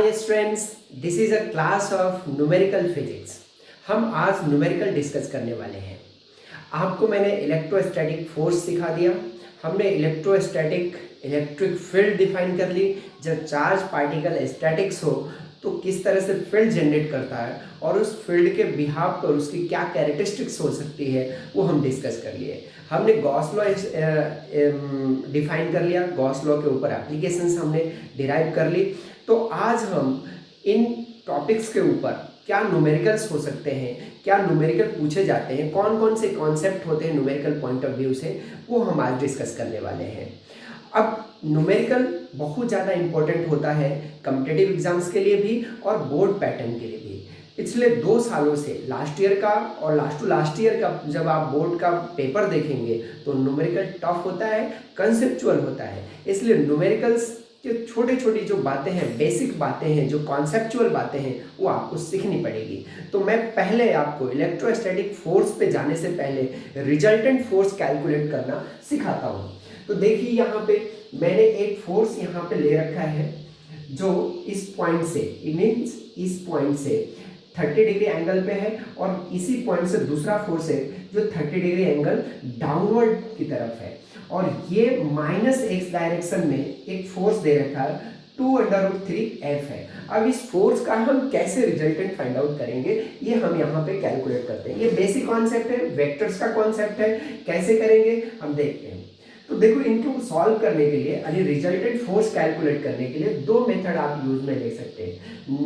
Hi students, this is a class of numerical physics. हम आज numerical discuss करने वाले हैं। आपको मैंने इलेक्ट्रोस्टैटिक फोर्स सिखा दिया। हमने इलेक्ट्रोस्टैटिक इलेक्ट्रिक फील्ड डिफाइन कर ली। जब चार्ज पार्टिकल स्टैटिक्स हो तो किस तरह से फील्ड जनरेट करता है और उस फील्ड के बिहाफ पर उसकी क्या कैरेक्टरिस्टिक्स हो सकती है वो हम डिस्कस कर लिए। हमने गॉस लॉ डिफाइन कर लिया, गॉस लॉ के ऊपर एप्लीकेशंस हमने डिराइव कर ली। तो आज हम इन टॉपिक्स के ऊपर क्या न्यूमेरिकल्स हो सकते हैं, क्या न्यूमेरिकल पूछे जाते हैं, कौन कौन से कॉन्सेप्ट होते हैं न्यूमेरिकल पॉइंट ऑफ व्यू से, वो हम आज डिस्कस करने वाले हैं। अब न्यूमेरिकल बहुत ज़्यादा इम्पोर्टेंट होता है कॉम्पिटिटिव एग्जाम्स के लिए भी और बोर्ड पैटर्न के लिए भी। पिछले 2 सालों से लास्ट ईयर का और लास्ट ईयर का जब आप बोर्ड का पेपर देखेंगे तो न्यूमेरिकल टफ होता है, कंसेप्चुअल होता है। इसलिए न्यूमेरिकल्स जो छोटी छोटी जो बातें हैं, बेसिक बातें हैं, जो कॉन्सेप्चुअल बातें हैं, वो आपको सीखनी पड़ेगी। तो मैं पहले आपको इलेक्ट्रोस्टैटिक फोर्स पे जाने से पहले रिजल्टेंट फोर्स कैलकुलेट करना सिखाता हूँ। तो देखिए यहाँ पे मैंने एक फोर्स यहाँ पे ले रखा है जो इस पॉइंट से, मीन्स इस पॉइंट से 30 डिग्री एंगल पे है और इसी पॉइंट से दूसरा फोर्स है जो 30 डिग्री एंगल डाउनवर्ड की तरफ है। और ये -x डायरेक्शन में एक फोर्स दे रखा है 2√3f है। अब इस फोर्स का हम कैसे रिजल्टेंट फाइंड आउट करेंगे ये हम यहाँ पे कैलकुलेट करते हैं। ये बेसिक कॉन्सेप्ट है, वेक्टर्स का कॉन्सेप्ट है। कैसे करेंगे हम देखते हैं। तो देखो, इनको सॉल्व करने के लिए यानी रिजल्टेंट फोर्स कैलकुलेट करने के लिए 2 मेथड आप यूज में ले सकते हैं।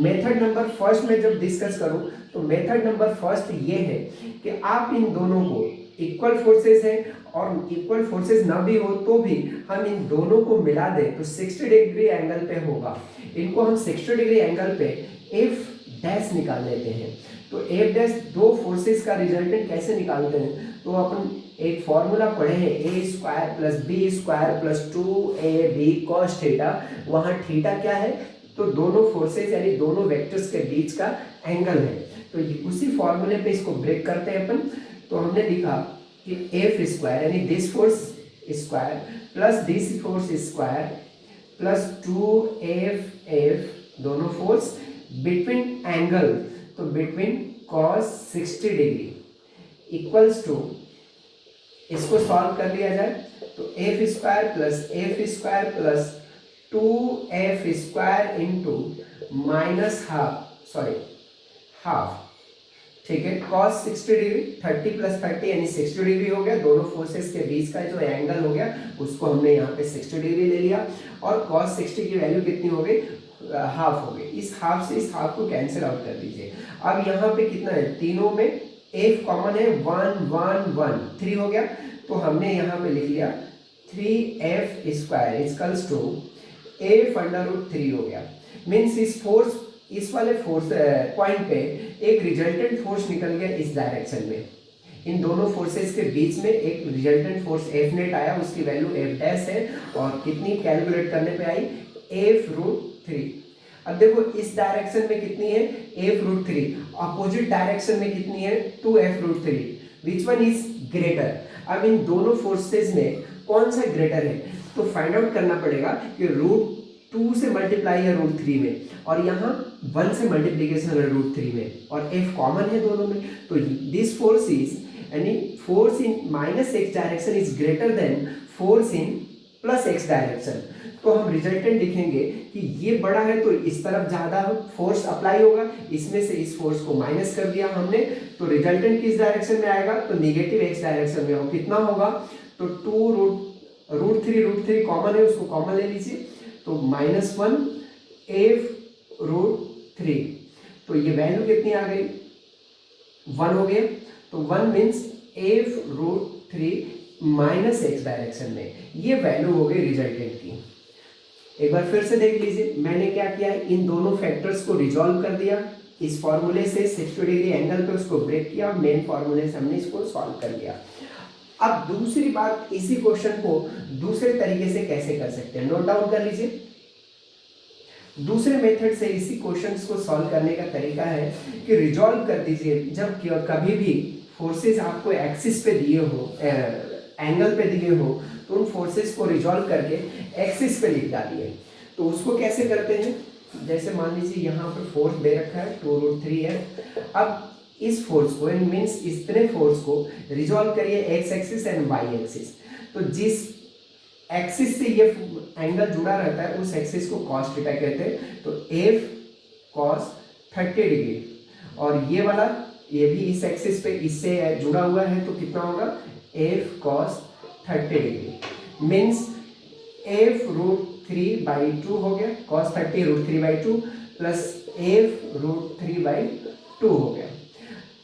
मेथड नंबर फर्स्ट में जब डिस्कस करूं तो मेथड नंबर फर्स्ट ये है कि आप इन दोनों को इक्वल फोर्सेस हैं और इक्वल फोर्सेस ना भी हो तो भी हम इन दोनों को मिला दें तो 60 डिग्री एंगल पे होगा। इनको हम 60 डिग्री एंगल पे एफ डैश निकाल लेते हैं। तो एफ डैश दो फोर्सेस का रिजल्टेंट कैसे निकालते हैं, तो अपन एक फॉर्मूला पढ़े हैं a² + b² + 2ab cos theta. वहाँ थीटा क्या है, तो दोनों फोर्सेस यानी दोनों वेक्टर्स के बीच का एंगल है। तो उसी फॉर्मूले पे इसको ब्रेक करते हैं अपन। तो हमने लिखा कि f² यानी this force square plus this force square plus 2f दोनों फोर्स बिटवीन एंगल, तो between cos 60 degree equals to, इसको सॉल्व कर लिया जाए तो f² plus 2f² into half, ठीक है। cos 60 डिग्री 30 + 30 यानी 60 डिग्री हो गया। दोनों फोर्सेस के बीच का जो एंगल हो गया उसको हमने यहाँ पे 60 डिग्री ले लिया और cos 60 की वैल्यू कितनी हो गई, हाफ हो गई। इस हाफ से इस हाफ को कैंसिल आउट कर दीजिए। अब यहाँ पे कितना है, तीनों में f कॉमन है, 1 1 1 3 हो गया। तो हमने यहाँ पे लिख लिया 3f² इक्वल्स टू f√3 हो गया। मीन्स इस वाले फोर्स पॉइंट पे एक रिजल्टेंट फोर्स निकल गया इस डायरेक्शन में। इन दोनों फोर्सेस के बीच में एक रिजल्टेंट फोर्स F नेट आया, उसकी वैल्यू F डैश है और कितनी कैलकुलेट करने पे आई, f√3। अब देखो इस डायरेक्शन में कितनी है, f√3, अपोजिट डायरेक्शन में कितनी है, 2f√3। Which one is greater. अब इन दोनों फोर्सेस में कौन सा ग्रेटर है, तो फाइंड आउट करना पड़ेगा कि √2 से मल्टीप्लाई है √3 में और यहाँ 1 से मल्टीप्लीकेशन है √3 में और f कॉमन है दोनों में। तो दिस फोर्स इज यानी force in -x direction is greater than force in +x direction. तो हम रिजल्टेंट लिखेंगे कि ये बड़ा है तो इस तरफ ज़्यादा फोर्स अप्लाई होगा, इसमें से इस फोर्स को माइनस कर दिया हमने। तो रिजल्टेंट किस डायरेक्शन में आएगा, तो नेगेटिव x डायरेक्शन में हो। कितना होगा, तो 2√3 कॉमन है, उसको कॉमन ले लीजिए तो -1 f√3। तो ये वैल्यू कितनी आ गई, 1 हो गया। तो 1 मीन्स f√3 -x डायरेक्शन में, ये वैल्यू हो गई रिजल्टेंट की। एक बार फिर से देख लीजिए, मैंने क्या किया है, इन दोनों फैक्टर्स को रिजॉल्व कर दिया इस फॉर्मूले से 60 डिग्री एंगल पे, उसको ब्रेक किया, मेन फॉर्मूले से हमने इसको सॉल्व कर लिया। अब दूसरी बात, इसी क्वेश्चन को दूसरे तरीके से कैसे कर सकते हैं, नोट डाउन कर लीजिए। दूसरे मेथड से इसी क्वेश्चंस को सॉल्व करने का तरीका है कि रिजॉल्व कर दीजिए। जब कभी भी फोर्सेस आपको एक्सिस पे दिए हो, एंगल पे दिए हो, तो उन फोर्सेस को रिजॉल्व करके एक्सिस पे लिख डालिए। तो उसको कैसे करते हैं, जैसे मान लीजिए यहाँ पर फोर्स दे रखा है 2√3F। अब इस फोर्स को मीन्स इतने फोर्स को रिजॉल्व करिए X axis and Y axis. तो जिस एक्सिस से ये एंगल जुड़ा रहता है उस एक्सिस को कॉस थीटा कहते हैं। तो एफ कॉस 30 डिग्री, और ये वाला ये भी इस एक्सिस पे इससे जुड़ा हुआ है तो कितना होगा F cos 30 degree means f√3/2 हो गया, cos 30 √3/2 प्लस f√3/2 हो गया।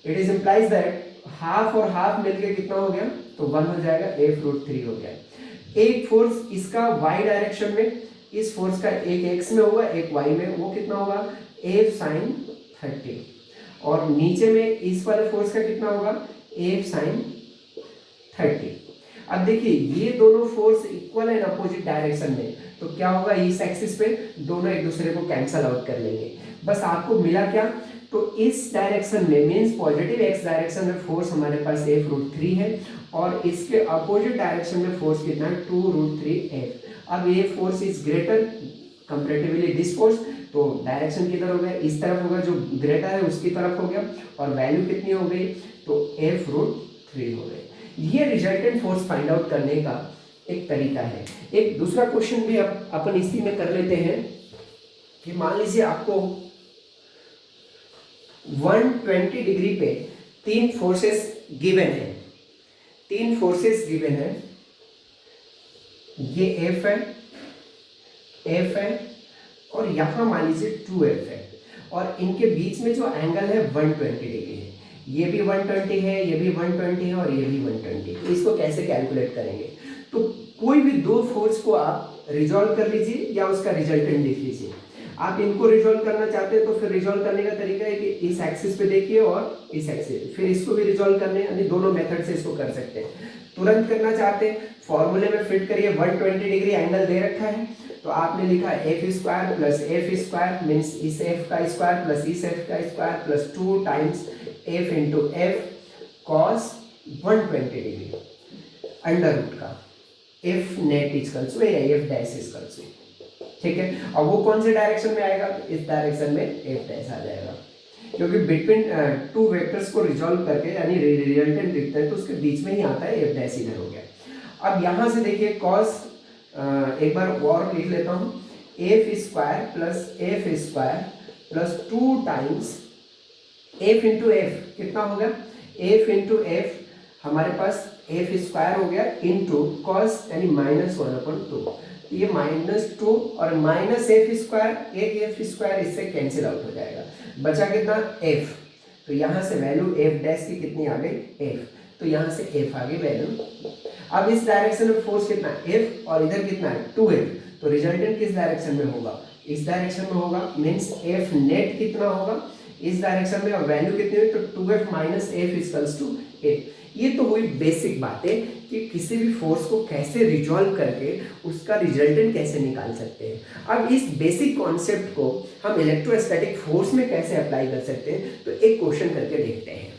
It is implies that half और हाफ मिलके कितना हो गया, तो 1 हो जाएगा, f√3 हो गया। एक फोर्स इसका y डायरेक्शन में, इस फोर्स का एक x में होगा एक y में, वो कितना होगा f sin 30, और नीचे में इस वाले फोर्स का कितना होगा f sin 30। अब देखिए ये दोनों force equal and opposite direction में, तो क्या होगा इस एक्सिस पे दोनों एक दूसरे को कैंसल आउट कर लेंगे। बस आपको मिला क्या, तो इस डायरेक्शन में मींस पॉजिटिव एक्स डायरेक्शन में फोर्स हमारे पास f√3 है, और इसके अपोजिट डायरेक्शन में फोर्स कितना है 2√3f। अब ये force is greater comparatively this force, तो डायरेक्शन किधर हो गया, इस तरफ होगा, जो ग्रेटर है उसकी तरफ हो गया, और वैल्यू कितनी हो गई, तो f√3 हो गई। ये रिजल्टेंट फोर्स फाइंड आउट करने का एक तरीका है। एक दूसरा क्वेश्चन भी अपन इसी में कर लेते हैं कि मान लीजिए आपको 120 डिग्री पे तीन फोर्सेस गिवन है, तीन फोर्सेस गिवन है, ये F है, F है, और यहां मान लीजिए 2F है, और इनके बीच में जो एंगल है 120 डिग्री है। ये भी 120 है, ये भी 120 है, और ये भी 120। तो इसको कैसे कैलकुलेट करेंगे, तो कोई भी दो फोर्स को आप रिजॉल्व कर लीजिए या उसका रिजल्टेंट लिख लीजिए। आप इनको रिजॉल्व करना चाहते हैं तो फिर रिजॉल्व करने का तरीका है कि इस एक्सिस पे देखिए और इस एक्सिस, फिर इसको भी रिजॉल्व करने, यानी दोनों मेथड से इसको कर सकते हैं। तुरंत करना चाहते हैं फॉर्मूले में फिट करिए, 120 डिग्री एंगल दे रखा है, तो आपने लिखा f² प्लस f² मीन्स इस f का स्क्वायर प्लस इस f का square plus 2 times f into f cos 120 degree under root का f नेट इक्वल्स टू या f डैश इक्वल्स टू, ठीक है। और वो कौन से डायरेक्शन में आएगा, इस डायरेक्शन में f डैश आ जाएगा, क्योंकि बिटवीन टू वेक्टर्स को रिजॉल्व करके यानी रिजल्टेंट लिखते हैं तो उसके बीच में ही आता है f डैश, इधर हो गया। अब यहाँ से देखिए cos एक बार और लिख लेता हूँ, f² plus f² plus 2 times f into F कितना हो गया, f इंटू एफ हमारे पास f² हो गया इंटू कॉस यानी -1/2, ये -2 और माइनस f², एक f² इससे कैंसिल आउट हो जाएगा, बचा कितना f, तो यहाँ से वैल्यू f डैश की कितनी आ गई f, तो यहाँ से f आ गई वैल्यू। अब इस डायरेक्शन में फोर्स कितना f और इधर कितना है 2f, तो रिजल्टेंट किस डायरेक्शन में होगा, इस डायरेक्शन में होगा, मीन्स f नेट कितना होगा इस डायरेक्शन में, और वैल्यू कितनी हुई, तो 2f minus f equals to 8। ये तो हुई बेसिक बातें कि किसी भी फोर्स को कैसे रिजॉल्व करके उसका रिजल्टेंट कैसे निकाल सकते हैं। अब इस बेसिक कॉन्सेप्ट को हम इलेक्ट्रोस्टैटिक फोर्स में कैसे अप्लाई कर सकते हैं, तो एक क्वेश्चन करके देखते हैं।